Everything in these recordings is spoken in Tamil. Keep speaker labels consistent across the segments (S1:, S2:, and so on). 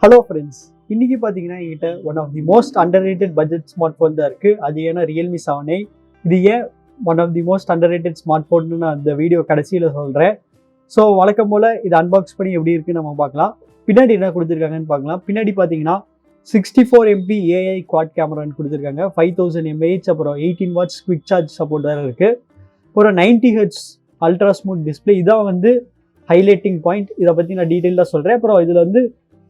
S1: Hello friends, இன்னைக்கு பாத்தீங்கன்னா என்கிட்ட one of the most underrated budget smartphone தான் இருக்கு. அது ஏன்னா realme 7i. இது ஏன் one of the most underrated smart ஃபோன்னு நான் இந்த வீடியோ கடைசியில் சொல்றேன். ஸோ வழக்கம் போல இதை அன்பாக்ஸ் பண்ணி எப்படி இருக்குன்னு நம்ம பார்க்கலாம். பின்னாடி என்ன கொடுத்துருக்காங்கன்னு பார்க்கலாம். பின்னாடி பார்த்தீங்கன்னா 64 MP AI குவாட் கேமரான்னு கொடுத்துருக்காங்க. 5000 mAh, அப்புறம் 18 watts குவிக் சார்ஜ் சப்போர்ட் வேறு இருக்கு. ஒரு 90 Hz அல்ட்ரா ஸ்மூத் டிஸ்பிளே. இதான் வந்து ஹைலைட்டிங் பாயிண்ட். இதை பற்றி நான் டீட்டெயிலாக சொல்கிறேன். அப்புறம் இதில் வந்து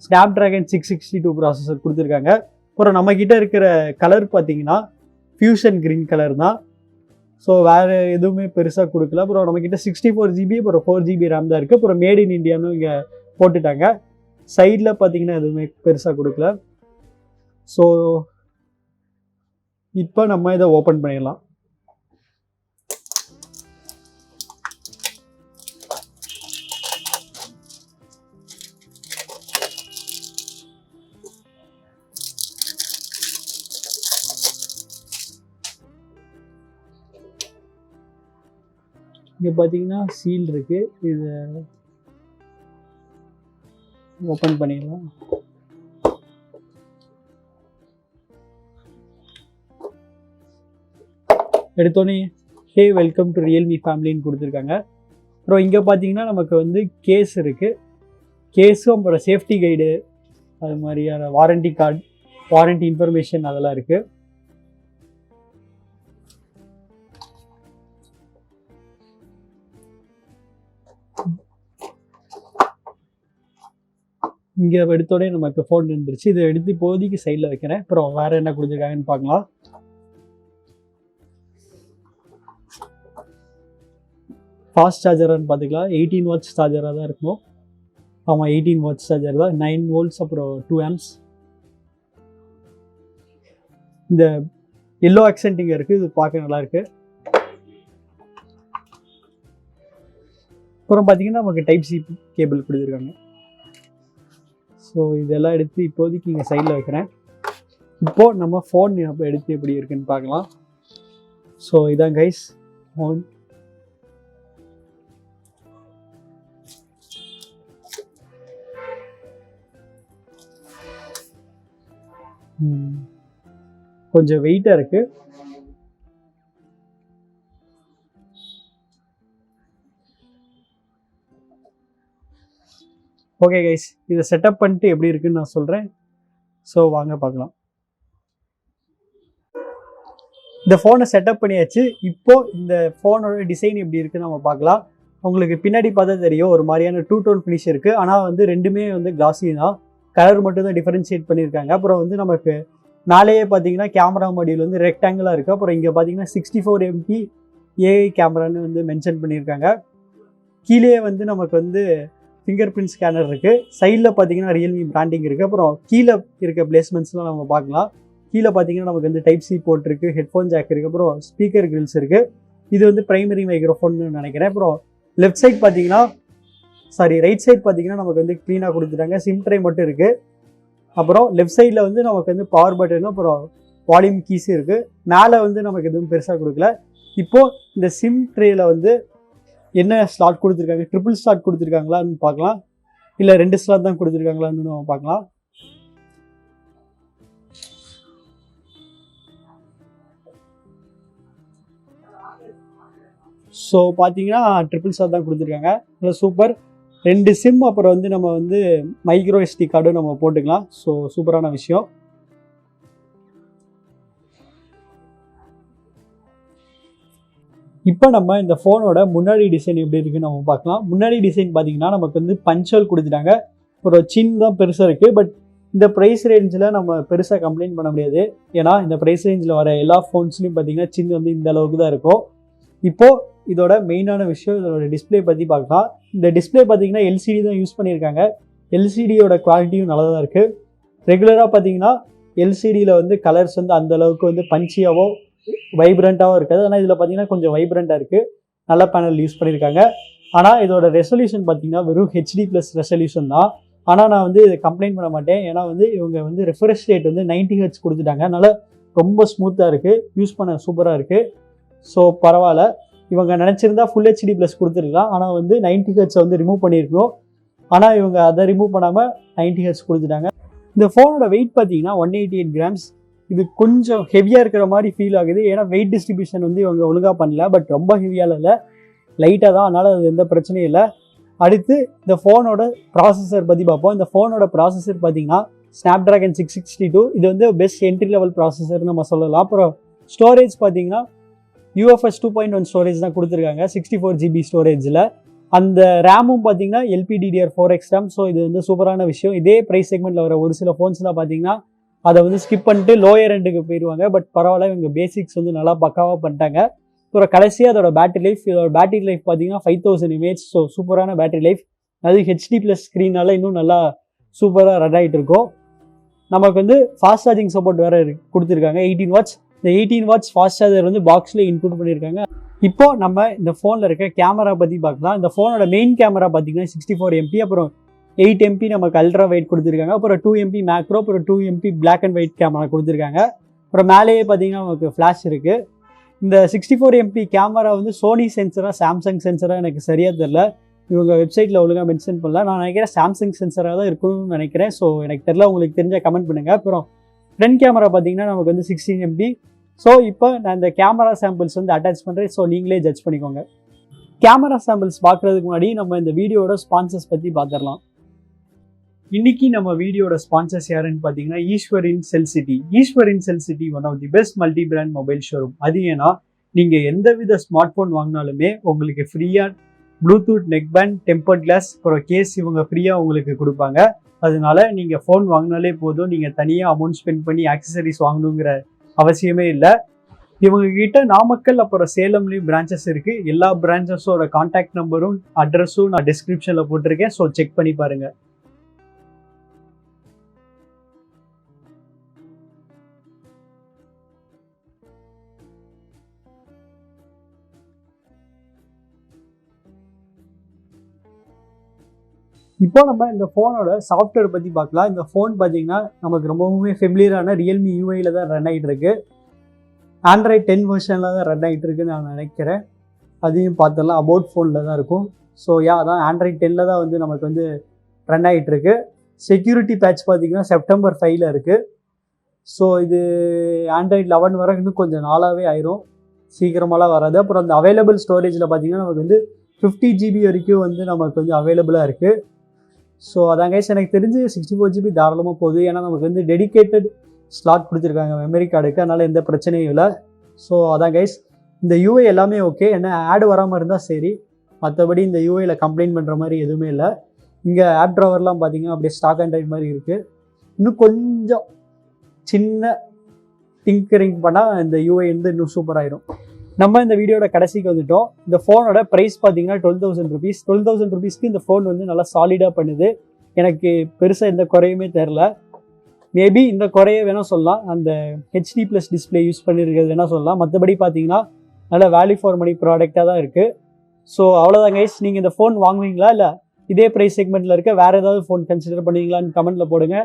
S1: ஸ்னாப்டிராகன் 662 ப்ராசஸர் கொடுத்துருக்காங்க. அப்புறம் நம்மக்கிட்ட இருக்கிற கலர் பார்த்தீங்கன்னா ஃபியூஷன் க்ரீன் கலர் தான். ஸோ வேறு எதுவுமே பெருசாக கொடுக்கல. அப்புறம் நம்மக்கிட்ட 64 GB, அப்புறம் 4 GB RAM தான் இருக்குது. அப்புறம் மேட் இன் இண்டியான்னு இங்கே போட்டுட்டாங்க. சைடில் பார்த்தீங்கன்னா எதுவுமே பெருசாக கொடுக்கல. ஸோ இப்போ நம்ம இதை ஓப்பன் பண்ணிடலாம். இங்கே பார்த்தீங்கன்னா சீல் இருக்கு. இது ஓப்பன் பண்ணிடலாம். எடுத்தோடனே ஹே வெல்கம் டு ரியல்மி ஃபேமிலின்னு கொடுத்துருக்காங்க. அப்புறம் இங்கே பார்த்தீங்கன்னா நமக்கு வந்து கேஸ் இருக்குது. கேஸும் அப்புறம் சேஃப்டி கைடு, அது மாதிரியான வாரண்டி கார்டு, வாரண்டி இன்ஃபர்மேஷன் அதெல்லாம் இருக்குது. இங்கே எடுத்தோடனே நமக்கு ஃபோன் இருந்துருச்சு. இதை எடுத்து இப்போதைக்கு சைடில் வைக்கிறேன். அப்புறம் வேறு என்ன கொடுத்துருக்காங்கன்னு பார்க்கலாம். ஃபாஸ்ட் சார்ஜர்னு பார்த்துக்கலாம். 18 watts சார்ஜராக தான் இருக்கும். ஆமாம், 18 watts சார்ஜர் தான். 9 volts, அப்புறம் 2 amps. இந்த எல்லோ ஆக்சென்ட் இங்கே இருக்குது. இது பார்க்க நல்லாயிருக்கு. அப்புறம் பார்த்தீங்கன்னா நமக்கு டைப் சி கேபிள் கொடுத்துருக்காங்க. ஸோ இதெல்லாம் எடுத்து இப்போதைக்கு இங்கே சைடில் வைக்கிறேன். இப்போது நம்ம ஃபோன் எடுத்து எப்படி இருக்குன்னு பார்க்கலாம். ஸோ இதான் கைஸ் ஃபோன். கொஞ்சம் வெயிட்டாக இருக்குது. ஓகே கைஸ், இதை செட்டப் பண்ணிட்டு எப்படி இருக்குன்னு நான் சொல்கிறேன். ஸோ வாங்க பார்க்கலாம். இந்த ஃபோனை செட்டப் பண்ணியாச்சு. இப்போது இந்த ஃபோனோட டிசைன் எப்படி இருக்குன்னு நம்ம பார்க்கலாம். உங்களுக்கு பின்னாடி பார்த்தா தெரியும் ஒரு மாதிரியான 2 tone ஃபினிஷ் இருக்குது. ஆனால் வந்து ரெண்டுமே வந்து கிளாஸி தான். கலர் மட்டும் தான் டிஃபரன்ஷியேட் பண்ணியிருக்காங்க. அப்புறம் வந்து நமக்கு மேலேயே பார்த்தீங்கன்னா கேமரா மாடியூல் வந்து ரெக்டாங்கிளாக இருக்குது. அப்புறம் இங்கே பார்த்தீங்கன்னா 64 MP AI கேமரான்னு வந்து மென்ஷன் பண்ணியிருக்காங்க. கீழே வந்து நமக்கு வந்து ஃபிங்கர் பிரிண்ட் ஸ்கேனர் இருக்குது. சைடில் பார்த்தீங்கன்னா ரியல்மி பிராண்டிங் இருக்குது. அப்புறம் கீழே இருக்க பிளேஸ்மெண்ட்ஸ்லாம் நம்ம பார்க்கலாம். கீழே பார்த்தீங்கன்னா நமக்கு வந்து டைப் சி போர்ட் இருக்குது, ஹெட்ஃபோன் ஜாக் இருக்குது, அப்புறம் ஸ்பீக்கர் கிரில்ஸ் இருக்குது. இது வந்து பிரைமரி மைக்ரோஃபோன்னு நினைக்கிறேன். அப்புறம் லெஃப்ட் சைட் பார்த்தீங்கன்னா ரைட் சைட் பார்த்தீங்கன்னா நமக்கு வந்து க்ளீனாக கொடுத்துட்டாங்க. சிம் ட்ரை மட்டும் இருக்குது. அப்புறம் லெஃப்ட் சைடில் வந்து நமக்கு வந்து பவர் பட்டனும் அப்புறம் வால்யூம் கீஸ் இருக்குது. மேலே வந்து நமக்கு எதுவும் பெருசாக கொடுக்கல. இப்போது இந்த சிம் ட்ரேயில் வந்து என்ன ஸ்லாட் கொடுத்துருக்காங்க, ட்ரிபிள் ஸ்லாட் கொடுத்துருக்காங்களான்னு பார்க்கலாம், இல்லை 2 ஸ்லாட் தான் கொடுத்துருக்காங்களான்னு நம்ம பார்க்கலாம். ஸோ பார்த்தீங்கன்னா ட்ரிபிள் ஸ்லாட் தான் கொடுத்துருக்காங்க. இல்லை சூப்பர். 2 சிம், அப்புறம் வந்து நம்ம வந்து மைக்ரோ SD கார்டும் நம்ம போட்டுக்கலாம். ஸோ சூப்பரான விஷயம். இப்போ நம்ம இந்த ஃபோனோட முன்னாடி டிசைன் எப்படி இருக்குன்னு நம்ம பார்க்கலாம். முன்னாடி டிசைன் பார்த்தீங்கன்னா நமக்கு வந்து பஞ்சல் கொடுத்துட்டாங்க. ஒரு சின் தான் பெருசாக இருக்குது. பட் இந்த ப்ரைஸ் ரேஞ்சில் நம்ம பெருசாக கம்ப்ளைண்ட் பண்ண முடியாது. ஏன்னா இந்த ப்ரைஸ் ரேஞ்சில் வர எல்லா ஃபோன்ஸ்லையும் பார்த்தீங்கன்னா சின் வந்து இந்த அளவுக்கு தான் இருக்கும். இப்போது இதோட மெயினான விஷயம் இதோட டிஸ்பிளே பற்றி பார்க்கலாம். இந்த டிஸ்பிளே பார்த்தீங்கன்னா LCD தான் யூஸ் பண்ணியிருக்காங்க. LCDயோட குவாலிட்டியும் நல்லா தான் இருக்குது. ரெகுலராக பார்த்தீங்கன்னா LCDயில் வந்து கலர்ஸ் வந்து அந்தளவுக்கு வந்து பஞ்சியாவோ வைப்ரண்ட்டாகவும் இருக்காது. ஆனால் இதில் பார்த்தீங்கன்னா கொஞ்சம் வைப்ரண்ட்டாக இருக்குது. நல்ல பேனல் யூஸ் பண்ணியிருக்காங்க. ஆனால் இதோட ரெசல்யூஷன் பார்த்தீங்கன்னா வெறும் HD+ ரெசல்யூஷன் தான். ஆனால் நான் வந்து இதை கம்ப்ளைண்ட் பண்ண மாட்டேன். ஏன்னா வந்து இவங்க வந்து ரெஃப்ரெஷ் ரேட் வந்து 90 Hz கொடுத்துட்டாங்க. அதனால் ரொம்ப ஸ்மூத்தாக இருக்குது, யூஸ் பண்ண சூப்பராக இருக்குது. ஸோ பரவாயில்ல. இவங்க நினச்சிருந்தா ஃபுல் ஹெச்டி ப்ளஸ் கொடுத்துருக்கலாம். ஆனால் 90 ஹெர்ட்ஸை ரிமூவ் பண்ணியிருக்கணும். ஆனால் இவங்க அதை ரிமூவ் பண்ணாமல் 90 ஹெர்ட்ஸ் கொடுத்துட்டாங்க. இந்த ஃபோனோட வெயிட் பார்த்தீங்கன்னா 188 கிராம்ஸ். இது கொஞ்சம் ஹெவியாக இருக்கிற மாதிரி ஃபீல் ஆகுது. ஏன்னா வெயிட் டிஸ்ட்ரிபியூஷன் வந்து இவங்க ஒழுங்காக பண்ணல. பட் ரொம்ப ஹெவியாக இல்லை, லைட்டாக தான். அதனால் அது எந்த பிரச்சனையும் இல்லை. அடுத்து இந்த ஃபோனோட ப்ராசஸர் பற்றி பார்ப்போம். இந்த ஃபோனோட ப்ராசஸர் பார்த்தீங்கன்னா ஸ்னாப்ட்ராகன் 662. இது வந்து பெஸ்ட் என்ட்ரி லெவல் ப்ராசஸர்னு நம்ம சொல்லலாம். அப்புறம் ஸ்டோரேஜ் பார்த்தீங்கன்னா UFS 2.1 ஸ்டோரேஜ் தான் கொடுத்துருக்காங்க, 64 GB ஸ்டோரேஜில். அந்த ரேமும் பார்த்தீங்கன்னா LPDDR4X RAM. ஸோ இது வந்து சூப்பரான விஷயம். இதே ப்ரைஸ் செக்மெண்ட்டில் வர ஒரு சில ஃபோன்ஸ்லாம் பார்த்தீங்கன்னா அதை வந்து ஸ்கிப் பண்ணிட்டு லோயர் எண்டுக்கு போயிடுவாங்க. பட் பரவாயில்ல, இவங்க பேசிக்ஸ் வந்து நல்லா பக்காவாக பண்ணிட்டாங்க. அப்புறம் கடைசியாக அதோட பேட்டரி லைஃப். இதோட பேட்டரி லைஃப் பார்த்தீங்கன்னா 5000 mAh. ஸோ சூப்பரான பேட்டரி லைஃப். அது HD+ ஸ்க்ரீனால இன்னும் நல்லா சூப்பராக ரன் ஆகிட்டு இருக்கும். நமக்கு வந்து ஃபாஸ்ட் சார்ஜிங் சப்போர்ட் வேறு கொடுத்துருக்காங்க, 18 வாட்ஸ். இந்த 18 வாட்ஸ் ஃபாஸ்ட் சார்ஜர் வந்து பாக்ஸில் இன்க்ளூட் பண்ணியிருக்காங்க. இப்போ நம்ம இந்த ஃபோனில் இருக்க கேமரா பற்றி பார்க்கலாம். இந்த ஃபோனோட மெயின் கேமரா பார்த்தீங்கன்னா 64 MP, அப்புறம் 8 MP நமக்கு அல்ட்ரா வைட் கொடுத்துருக்காங்க. அப்புறம் 2 MP மேக்ரோ, அப்புறம் 2 MP black and white camera கொடுத்துருக்காங்க. அப்புறம் மேலேயே பார்த்தீங்கன்னா நமக்கு ஃப்ளாஷ் இருக்குது. இந்த 64 MP கேமரா வந்து சோனி சென்சராக சாம்சங் சென்சராக எனக்கு சரியாக தெரில. இவங்க வெப்சைட்டில் ஒழுங்காக மென்ஷன் பண்ணல. நான் நினைக்கிறேன் சாம்சங் சென்சராக தான் இருக்கும்னு நினைக்கிறேன். ஸோ எனக்கு தெரில, உங்களுக்கு தெரிஞ்சால் கமெண்ட் பண்ணுங்கள். அப்புறம் ஃப்ரண்ட் கேமரா பார்த்தீங்கன்னா நமக்கு வந்து 16 MP. ஸோ இப்போ நான் இந்த கேமரா சாம்பிள்ஸ் வந்து அட்டாச் பண்ணுறேன். ஸோ நீங்களே ஜட்ஜ் பண்ணிக்கோங்க. கேமரா சாம்பிள்ஸ் பார்க்குறதுக்கு முன்னாடி நம்ம இந்த வீடியோட ஸ்பான்சர்ஸ் பற்றி பார்த்துடலாம். இன்னைக்கு நம்ம வீடியோட ஸ்பான்சர்ஸ் யாருன்னு பார்த்தீங்கன்னா Eswar in cell city. Eswar in cell city one of the best multi brand mobile showroom. அது ஏன்னா நீங்கள் எந்தவித ஸ்மார்ட் ஃபோன் வாங்கினாலுமே உங்களுக்கு ஃப்ரீயாக Bluetooth neck band, tempered glass, அப்புறம் கேஸ் இவங்க ஃப்ரீயாக உங்களுக்கு கொடுப்பாங்க. அதனால நீங்கள் ஃபோன் வாங்கினாலே போதும், நீங்கள் தனியாக அமௌண்ட் ஸ்பெண்ட் பண்ணி ஆக்சசரிஸ் வாங்கணுங்கிற அவசியமே இல்லை. இவங்க கிட்ட நாமக்கல் அப்புறம் சேலம்லேயும் பிரான்ச்சஸ் இருக்குது. எல்லா பிரான்ச்சஸோட கான்டாக்ட் நம்பரும் அட்ரஸும் நான் டிஸ்கிரிப்ஷனில் போட்டிருக்கேன். ஸோ செக் பண்ணி பாருங்கள். இப்போ நம்ம இந்த ஃபோனோட சாஃப்ட்வேர் பற்றி பார்க்கலாம். இந்த ஃபோன் பார்த்தீங்கன்னா நமக்கு ரொம்பவுமே ஃபெமிலியரான realme UI தான் ரன் ஆகிட்டு இருக்கு. ஆண்ட்ராய்ட் 10 வெர்ஷனில் தான் ரன் ஆகிட்டு இருக்குன்னு நான் நினைக்கிறேன். அதையும் பார்த்துடலாம். அபவுட் ஃபோனில் தான் இருக்கும். ஸோ அதான் ஆண்ட்ராய்ட் 10 தான் வந்து நமக்கு வந்து ரன் ஆகிட்டு இருக்கு. செக்யூரிட்டி பேட்ச் பார்த்தீங்கன்னா செப்டம்பர் 5 இருக்குது. ஸோ இது ஆண்ட்ராய்ட் 11 வர இன்னும் கொஞ்சம் நாளாகவே ஆயிரும், சீக்கிரமாலாம் வராது. அப்புறம் அந்த அவைலபிள் ஸ்டோரேஜில் பார்த்தீங்கன்னா நமக்கு வந்து 50 GB வரைக்கும் வந்து நமக்கு வந்து அவைலபிளாக இருக்குது. ஸோ அதான் கைஸ், எனக்கு தெரிஞ்சு 64 GB தாராளமாக போகுது. ஏன்னா நமக்கு வந்து டெடிக்கேட்டட் ஸ்லாட் கொடுத்துருக்காங்க மெமரி கார்டுக்கு, அதனால் எந்த பிரச்சனையும் இல்லை. ஸோ அதான் கைஸ், இந்த UI எல்லாமே ஓகே. என்ன ஆட் வராமல் இருந்தால் சரி, மற்றபடி இந்த UIயில் கம்ப்ளைண்ட் பண்ணுற மாதிரி எதுவுமே இல்லை. இங்கே ஆப் ட்ராவர்லாம் பார்த்தீங்கன்னா அப்படியே ஸ்டாக் ஆண்ட்ராய்ட் மாதிரி இருக்குது. இன்னும் கொஞ்சம் சின்ன டிங்கரிங் பண்ணால் இந்த UI வந்து இன்னும் சூப்பராகிடும். நம்ம இந்த வீடியோட கடைசிக்கு வந்துட்டோம். இந்த ஃபோனோட ப்ரைஸ் பார்த்தீங்கன்னா 12,000 rupees. 12,000 rupeesக்கு இந்த ஃபோன் வந்து நல்லா சாலிடாக பண்ணுது. எனக்கு பெருசாக எந்த குறையுமே தெரில. மேபி இந்த குறைய வேணால் சொல்லலாம், அந்த HD+ டிஸ்பிளே யூஸ் பண்ணியிருக்கிறது வேணால் சொல்லலாம். மற்றபடி பார்த்தீங்கன்னா நல்ல வேல்யூ ஃபார் மணி ப்ராடக்டாக தான் இருக்குது. ஸோ அவ்வளோதான் கைஸ். நீங்கள் இந்த ஃபோன் வாங்குவீங்களா, இல்லை இதே ப்ரைஸ் செக்மெண்ட்டில் இருக்க வேறு ஏதாவது ஃபோன் கன்சிடர் பண்ணுவீங்களான்னு கமெண்ட்டில் போடுங்க.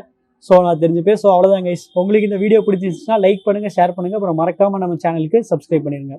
S1: ஸோ நான் தெரிஞ்சுப்பேன். ஸோ அவ்வளோதான் கைஸ். உங்களுக்கு இந்த வீடியோ பிடிச்சிருந்துச்சுன்னா லைக் பண்ணுங்கள், ஷேர் பண்ணுங்கள். அப்புறம் மறக்காமல் நம்ம சேனலுக்கு சப்ஸ்கிரைப் பண்ணிடுங்க.